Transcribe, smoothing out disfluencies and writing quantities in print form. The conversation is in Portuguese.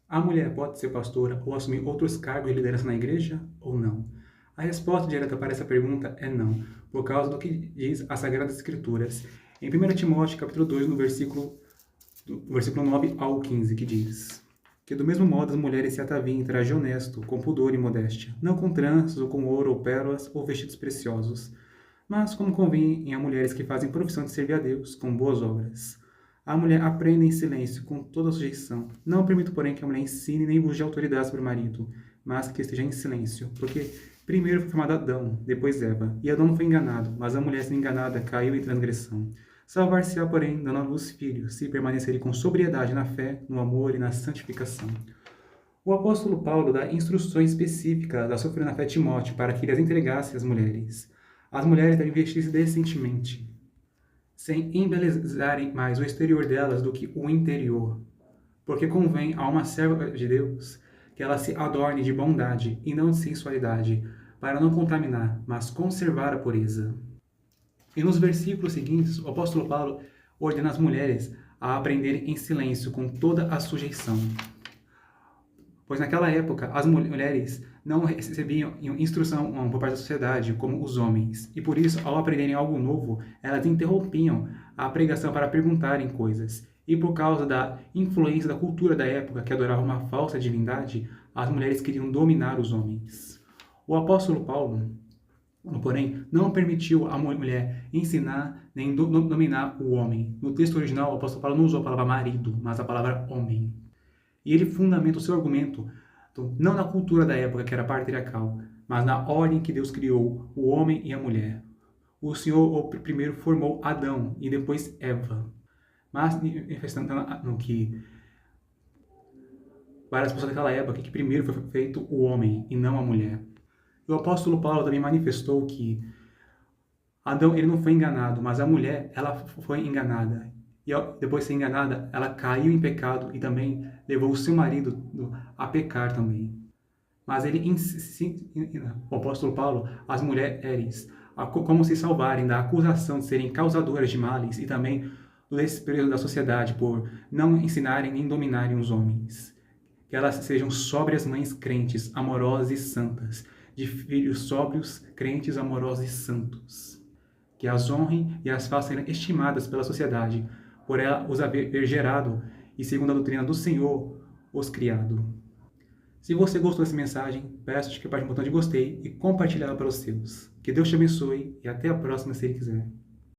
A mulher pode ser pastora ou assumir outros cargos de liderança na igreja ou não? A resposta direta para essa pergunta é não, por causa do que diz as Sagradas Escrituras. Em 1 Timóteo, capítulo 2, no versículo 9 ao 15, que diz: que do mesmo modo as mulheres se ataviem em traje honesto, com pudor e modéstia, não com tranças ou com ouro ou pérolas ou vestidos preciosos, mas como convém a mulheres que fazem profissão de servir a Deus com boas obras. A mulher aprende em silêncio, com toda a sujeição. Não permito, porém, que a mulher ensine nem use autoridade sobre o marido, mas que esteja em silêncio, porque primeiro foi formado Adão, depois Eva, e Adão não foi enganado, mas a mulher, sendo enganada, caiu em transgressão. Salvar-se-á, porém, dando à luz filhos, se permanecerem com sobriedade na fé, no amor e na santificação. O apóstolo Paulo dá instruções específicas a sofrer na fé Timóteo para que ele as entregasse às mulheres. As mulheres devem vestir-se decentemente, sem embelezarem mais o exterior delas do que o interior, porque convém a uma serva de Deus que ela se adorne de bondade e não de sensualidade, para não contaminar, mas conservar a pureza. E nos versículos seguintes, o apóstolo Paulo ordena as mulheres a aprenderem em silêncio, com toda a sujeição. Pois naquela época, as mulheres não recebiam instrução por parte da sociedade, como os homens. E por isso, ao aprenderem algo novo, elas interrompiam a pregação para perguntarem coisas. E por causa da influência da cultura da época, que adorava uma falsa divindade, as mulheres queriam dominar os homens. O apóstolo Paulo, porém, não permitiu à mulher ensinar nem dominar o homem. No texto original, o apóstolo Paulo não usou a palavra marido, mas a palavra homem. E ele fundamenta o seu argumento não na cultura da época, que era patriarcal, mas na ordem que Deus criou o homem e a mulher. O Senhor primeiro formou Adão e depois Eva, mas manifestando no que várias pessoas daquela época que primeiro foi feito o homem e não a mulher. E o apóstolo Paulo também manifestou que Adão ele não foi enganado, mas a mulher ela foi enganada. E depois de ser enganada, ela caiu em pecado e também levou o seu marido a pecar também. Mas ele ensina, o apóstolo Paulo, as mulheres a como se salvarem da acusação de serem causadoras de males e também do desprezo da sociedade por não ensinarem nem dominarem os homens. Que elas sejam sóbrias mães crentes, amorosas e santas, de filhos sóbrios, crentes, amorosos e santos. Que as honrem e as façam estimadas pela sociedade, por ela os haver gerado e, segundo a doutrina do Senhor, os criado. Se você gostou dessa mensagem, peço que aperte o botão de gostei e compartilhe ela para os seus. Que Deus te abençoe e até a próxima, se Ele quiser.